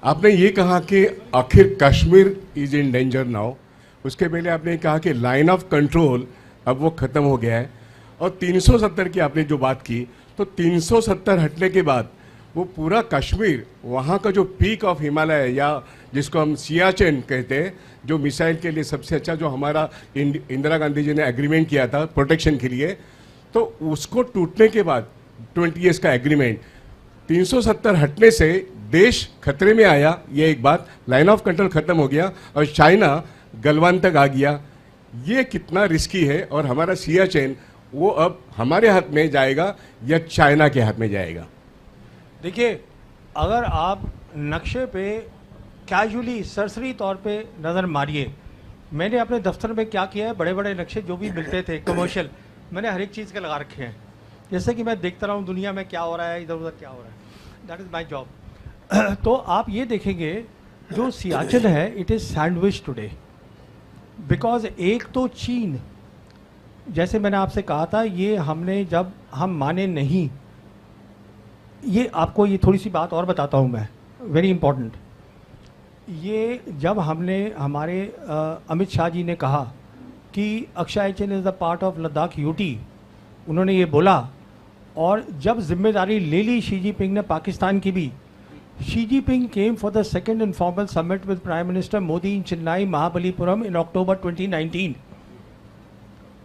आपने ये कहा कि आखिर Kashmir is in danger now, उसके पहले आपने कहा कि लाइन ऑफ कंट्रोल अब वो ख़त्म हो गया है, और 370 की आपने जो बात की, तो 370 हटने के बाद वो पूरा कश्मीर, वहाँ का जो पीक ऑफ हिमालय या जिसको हम सियाचिन कहते हैं, जो मिसाइल के लिए सबसे अच्छा, जो हमारा इंदिरा गांधी जी ने एग्रीमेंट किया था प्रोटेक्शन के लिए, तो उसको टूटने के बाद 20 ईयर्स का एग्रीमेंट, 370 हटने से देश खतरे में आया, ये एक बात, लाइन ऑफ कंट्रोल खत्म हो गया और चाइना गलवान तक आ गया। ये कितना रिस्की है, और हमारा सियाचिन वो अब हमारे हाथ में जाएगा या चाइना के हाथ में जाएगा? देखिए, अगर आप नक्शे पे कैजुअली सरसरी तौर पे नज़र मारिए, मैंने अपने दफ्तर में क्या किया है, बड़े बड़े नक्शे जो भी मिलते थे कमर्शियल, मैंने हर एक चीज़ के लगा रखे हैं, जैसे कि मैं देखता रहा हूँ दुनिया में क्या हो रहा है, इधर उधर क्या हो रहा है, दैट इज़ माई जॉब। तो आप ये देखेंगे जो सियाचिन है, it is sandwich today, because एक तो चीन, जैसे मैंने आपसे कहा था, ये हमने जब हम माने नहीं, ये आपको ये थोड़ी सी बात और बताता हूँ मैं, वेरी इंपॉर्टेंट। ये जब हमने हमारे अमित शाह जी ने कहा कि Aksai Chin is the part of Ladakh UT, उन्होंने ये बोला, और जब जिम्मेदारी ले ली शी जिनपिंग ने पाकिस्तान की भी, Xi Jinping came for the second informal summit with prime minister Modi in Chennai Mahabalipuram in October 2019।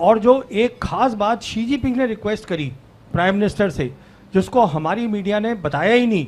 और जो एक खास बात शी जिनपिंग ने रिक्वेस्ट करी प्राइम मिनिस्टर से, जिसको हमारी मीडिया ने बताया ही नहीं,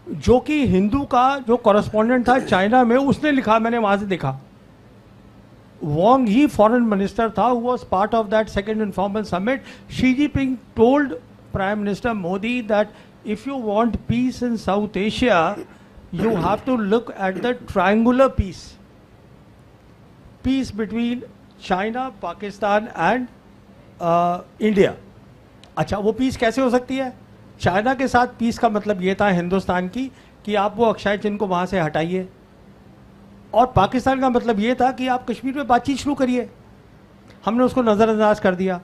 जो कि हिंदू का जो कॉरेस्पॉन्डेंट था चाइना में, उसने लिखा, मैंने वहाँ से देखा, वोंग ही फॉरेन मिनिस्टर था, who was part of that second informal summit. Xi Jinping told prime minister Modi that if you want peace in South Asia, you have to look at the triangular peace between China, Pakistan and India. अच्छा, वो piece कैसे हो सकती है? China के साथ piece का मतलब ये था हिंदुस्तान की कि आप वो अक्षय चिन्ह को वहाँ से हटाइए, और पाकिस्तान का मतलब ये था कि आप कश्मीर में बातचीत शुरू करिए। हमने उसको नज़रअंदाज कर दिया।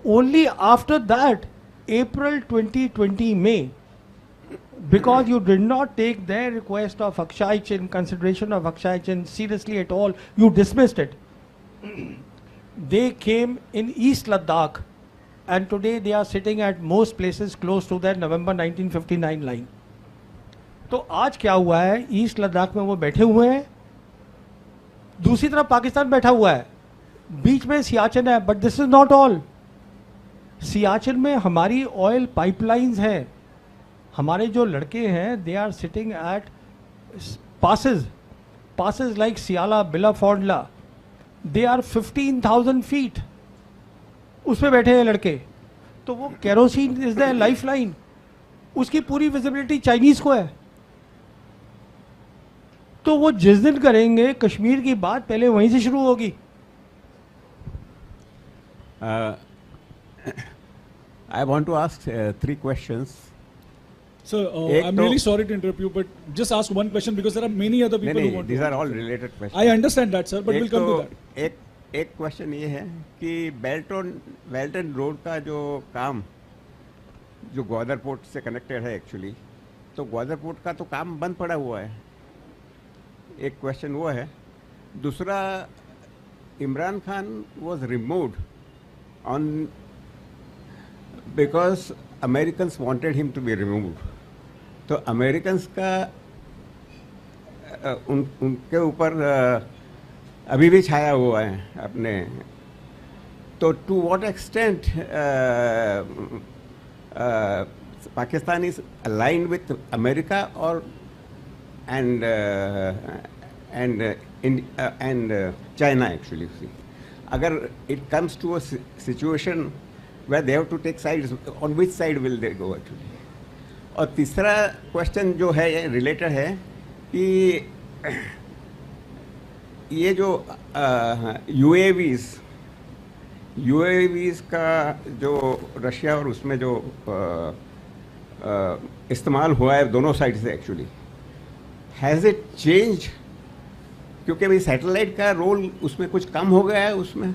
Only after that April 2020 May, because you did not take their request of Akshay Chin, consideration of Akshay Chin seriously at all, you dismissed it. They came in East Ladakh, and today they are sitting at most places close to their November 1959 line. तो आज क्या हुआ है, east Ladakh में वो बैठे हुए हैं, दूसरी तरफ पाकिस्तान बैठा हुआ है, बीच में सियाचिन है, but this is not all. Siachen में हमारी ऑयल पाइपलाइंस हैं, हमारे जो लड़के हैं, they are sitting at passes like Siala, Bilafondla, they are 15,000 feet, उसमें बैठे हैं लड़के। तो वो kerosene is the life line, उसकी पूरी विजिबिलिटी चाइनीज को है। तो वो जिस दिन करेंगे कश्मीर की बात, पहले वहीं से शुरू होगी। I want to ask 3 questions. Sir, I'm really sorry to interrupt you, but just ask one question because there are many other people who want to. These are all related questions. I understand that, sir, but we'll come to that. एक question ये है कि belt and road का जो काम, जो Gwadar port से connected है एक्चुअली, तो ग्वादर पोर्ट का तो काम बंद पड़ा हुआ है। एक क्वेश्चन वो है। दूसरा, Imran Khan was removed on because Americans wanted him to be removed. तो अमेरिकन्स का उनके ऊपर अभी भी छाया हुआ है अपने। तो to what extent Pakistan is aligned with America और and China actually. Agar it comes to a situation where they have to take sides, on which side will they go actually? और तीसरा क्वेश्चन जो है रिलेटेड है कि ये जो UAVs का जो रशिया और उसमें जो इस्तेमाल हुआ है दोनों साइड से एक्चुअली, हैज़ इट चेंज? क्योंकि अभी सैटेलाइट का रोल उसमें कुछ कम हो गया है उसमें।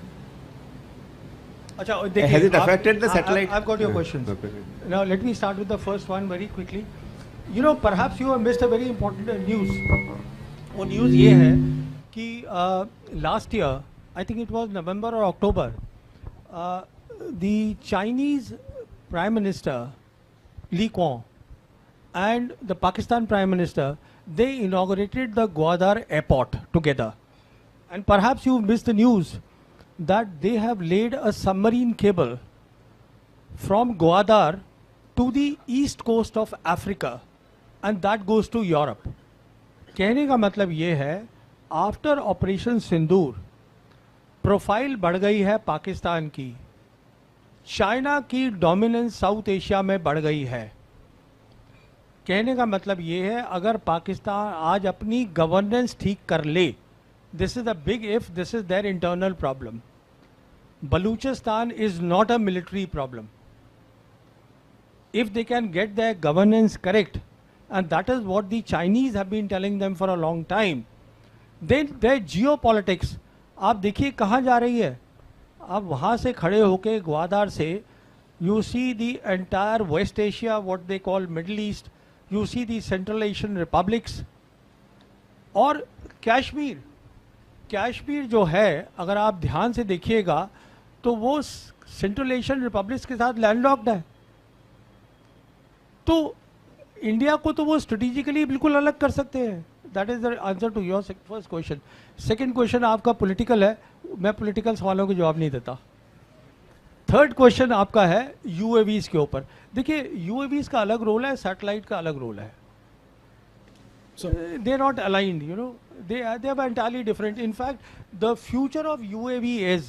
अच्छा, has it affected the satellite? I've got your questions. Now let me start with the first one very quickly. You know perhaps you have missed a very important news. वो news ये है कि last year I think it was November और October the Chinese prime minister Li Keqiang and the Pakistan Prime Minister, they inaugurated the Gwadar airport together. And perhaps you missed the news that they have laid a submarine cable from Gwadar to the east coast of Africa and that goes to Europe. कहने का मतलब ये है, after operation सिंदूर profile बढ़ गई है पाकिस्तान की, China की डोमिनेंस साउथ एशिया में बढ़ गई है. कहने का मतलब ये है, अगर पाकिस्तान आज अपनी गवर्नेंस ठीक कर ले, this is a big if, this is their internal problem. Balochistan is not a military problem. If they can get their governance correct, and that is what the Chinese have been telling them for a long time, then their geopolitics आप देखिए कहाँ जा रही है. आप वहाँ से खड़े होके ग्वादार से you see the entire West Asia, what they call Middle East, you see the Central Asian republics, और कश्मीर जो है अगर आप ध्यान से देखिएगा तो वो सेंट्रल एशियन रिपब्लिक्स के साथ लैंडलॉक्ड है. तो इंडिया को तो वो स्ट्रेटेजिकली बिल्कुल अलग कर सकते हैं. That is the answer to your first question. Second question आपका पॉलिटिकल है, मैं पॉलिटिकल सवालों के जवाब नहीं देता. थर्ड क्वेश्चन आपका है यूएवीज के ऊपर. देखिए यूएवीज का अलग रोल है, सैटेलाइट का अलग रोल है. They are not aligned, you know, they are entirely different. In fact, the future of UAV is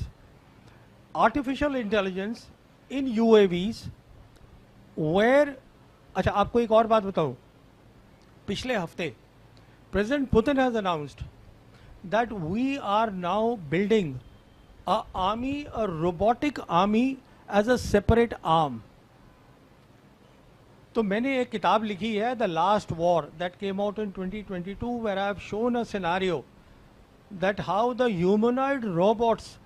artificial intelligence in UAVs where, अच्छा आपको एक और बात बताऊं, पिछले हफ्ते President Putin has announced that we are now building a robotic army as a separate arm. तो मैंने एक किताब लिखी है, the last war, that came out in 2022, where I have shown a scenario that how the humanoid robots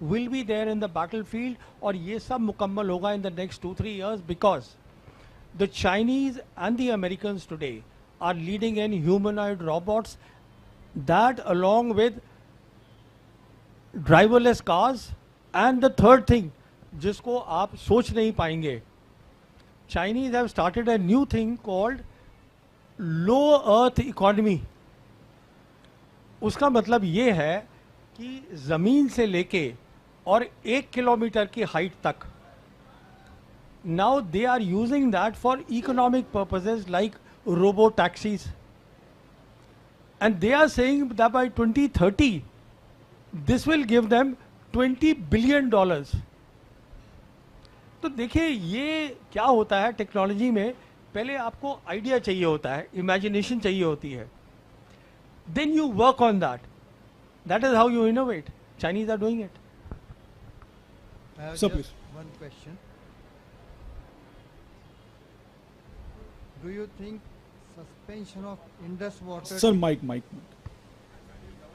will be there in the battlefield. और ये सब मुकम्मल होगा in the next 2-3 years because the Chinese and the Americans today are leading in humanoid robots that along with driverless cars. And the third thing जिसको आप सोच नहीं पाएंगे, Chinese have started a new thing called low earth economy. उसका मतलब ये है कि ज़मीन से लेके और 1 किलोमीटर की हाइट तक, now they are using that for economic purposes like robo taxis, and they are saying that by 2030 this will give them $20 billion. तो देखिए ये क्या होता है टेक्नोलॉजी में, पहले आपको आइडिया चाहिए होता है, इमेजिनेशन चाहिए होती है, then you work on that. That is how you innovate. Chinese are doing it. So please. One question. Do you think suspension of Indus water? Sir mic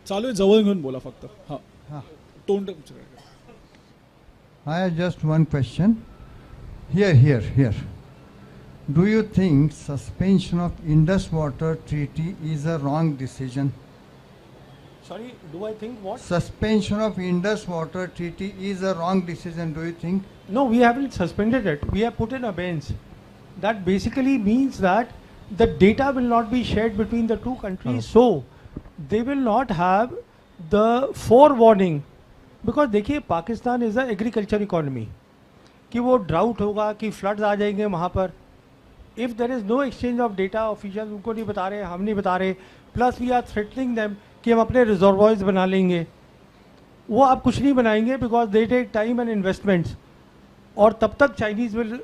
चालू आहे, जवळ घेऊन बोला फक्त. हां हाँ. तोंड. I have just one question. Here. Do you think suspension of Indus water treaty is a wrong decision? Sorry, do I think what? Suspension of Indus water treaty is a wrong decision, do you think? No, we haven't suspended it. We have put in abeyance. That basically means that the data will not be shared between the two countries. So they will not have the forewarning. Because देखिए Pakistan is a agriculture economy, कि वो drought होगा कि floods आ जाएंगे वहाँ पर. If there is no exchange of data, official उनको नहीं बता रहे, हम नहीं बता रहे, plus we are threatening them कि हम अपने रिजर्वॉयर्स बना लेंगे. वो आप कुछ नहीं बनाएंगे because they take time and investments, और तब तक चाइनीज़ विल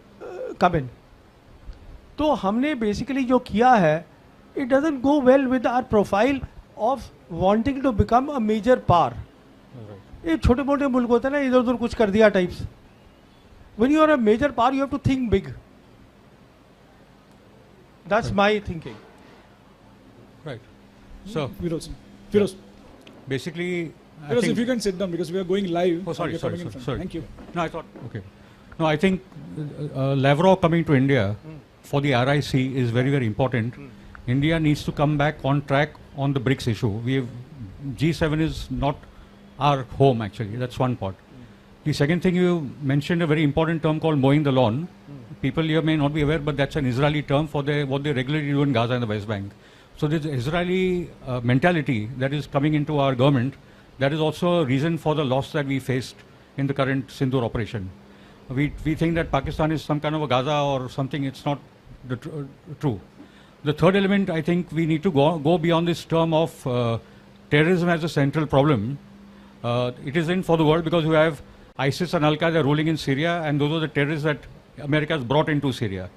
कम इन. तो हमने बेसिकली जो किया है, it doesn't go well with our profile of wanting to become a major power. ये छोटे मोटे मुल्क होते हैं ना, इधर उधर कुछ कर दिया types. When you are a major power, you have to think big. That's my thinking. Right. So Firoz. basically, I Firoz, think, if you can sit down because we are going live. Oh, sorry, You're coming in front. sorry. Thank you. No, I thought, okay. No, I think Lavrov coming to India for the RIC is very, very important. India needs to come back on track on the BRICS issue. G7 is not our home actually. That's one part. The second thing, you mentioned a very important term called mowing the lawn. People here may not be aware, but that's an Israeli term for what they regularly do in Gaza and the West Bank. So this Israeli mentality that is coming into our government, that is also a reason for the loss that we faced in the current Sindoor operation. We think that Pakistan is some kind of a Gaza or something. It's not true. The third element, I think we need to go beyond this term of terrorism as a central problem. It isn't for the world, because you have ISIS and Al-Qaeda ruling in Syria, and those are the terrorists that America has brought into Syria.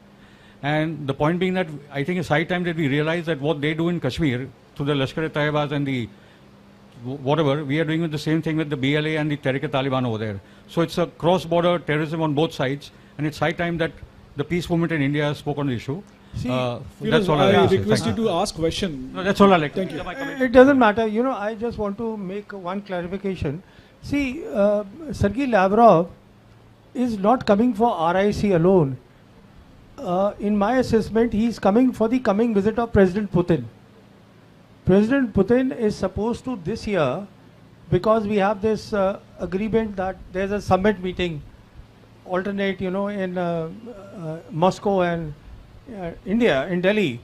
And the point being that I think it's high time that we realize that what they do in Kashmir through the Lashkar-e-Taibas and the whatever, we are doing the same thing with the BLA and the Tehrik-e-Taliban over there. So it's a cross-border terrorism on both sides, and it's high time that the peace movement in India spoke on the issue. See, that's all I I like to say. request you Thank you. to ask question. No, that's all I like. Thank you. It doesn't matter. You know, I just want to make one clarification. See, Sergei Lavrov is not coming for RIC alone. In my assessment, he is coming for the coming visit of President Putin. President Putin is supposed to this year, because we have this agreement that there's a summit meeting alternate, you know, in Moscow and India, in Delhi.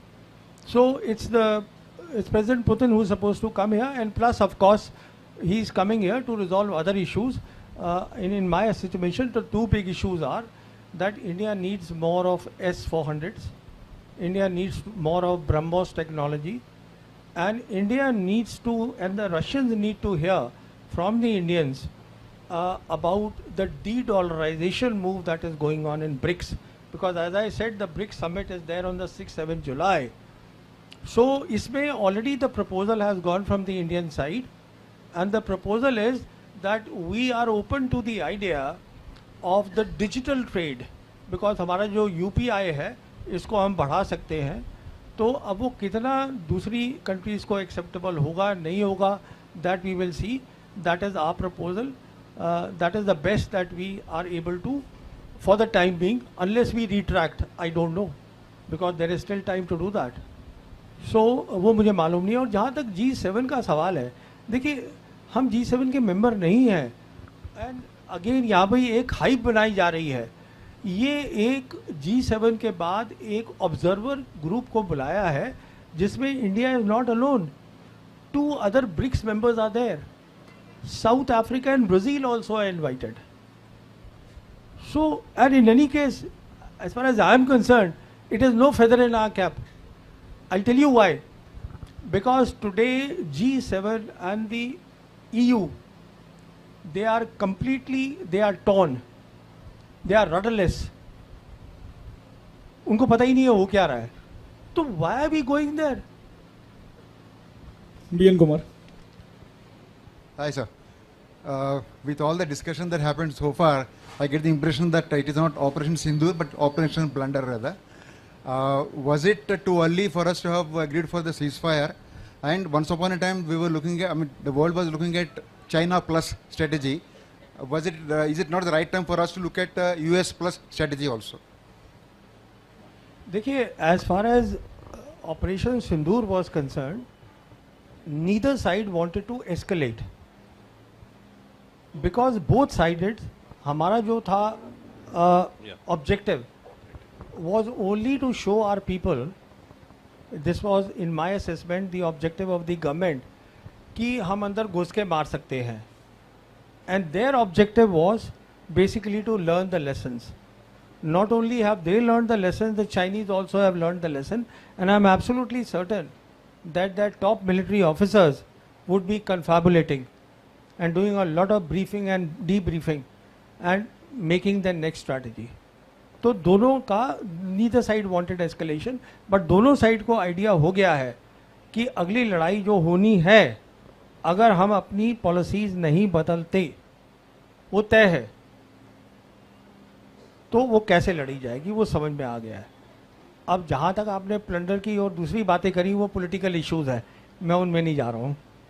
So it's President Putin who's supposed to come here, and plus, of course, he's coming here to resolve other issues. In my estimation, the two big issues are that India needs more of S-400s, India needs more of BrahMos technology, and India needs to, and the Russians need to hear from the Indians about the de-dollarization move that is going on in BRICS. Because as I said, the BRICS summit is there on the 6th-7th July. So, isme already the proposal has gone from the Indian side, and the proposal is that we are open to the idea of the digital trade, because हमारा जो UPI है इसको हम बढ़ा सकते हैं. तो अब वो कितना दूसरी कंट्रीज़ को एक्सेप्टेबल होगा नहीं होगा, that we will see. That is our proposal. That is the best that we are able to for the time being, unless we retract. I don't know, because there is still time to do that. So वो मुझे मालूम नहीं है. और जहाँ तक G7 का सवाल है, देखिए हम G7 के मेंबर नहीं हैं, एंड अगेन यहाँ पर एक हाइप बनाई जा रही है. ये एक G7 के बाद एक ऑब्जर्वर ग्रुप को बुलाया है जिसमें India is not alone. 2 other BRICS members are there. South Africa and Brazil also are invited. So, and in any case, as far as I am concerned, it is no feather in our cap. I'll tell you why. Because today G7 and the EU, they are torn. They are rudderless. उनको पता ही नहीं है वो क्या रहा है. तो why are we going there? BN Kumar. Hi, sir. With all the discussion that happened so far, I get the impression that it is not Operation Sindoor, but Operation Blunder rather. Was it too early for us to have agreed for the ceasefire? And once upon a time, we were looking at, the world was looking at China plus strategy. Is it not the right time for us to look at US plus strategy also? देखिए, as far as Operation Sindoor was concerned, neither side wanted to escalate, because both sided. हमारा जो था objective was only to show our people, this was in my assessment the objective of the government, कि हम अंदर घुस के मार सकते हैं. And their objective was basically to learn the lessons. Not only have they learned the lessons, the Chinese also have learned the lesson, and I am absolutely certain that their top military officers would be confabulating and doing a lot of briefing and debriefing and making the next strategy. तो दोनों का, neither side wanted escalation, but दोनों side को idea हो गया है कि अगली लड़ाई जो होनी है, अगर हम अपनी पॉलिसीज नहीं बदलते, वो तय है. तो वो कैसे लड़ी जाएगी वो समझ में आ गया है. अब जहाँ तक आपने प्लंडर की और दूसरी बातें करी, वो पॉलिटिकल इश्यूज है, मैं उनमें नहीं जा रहा हूँ.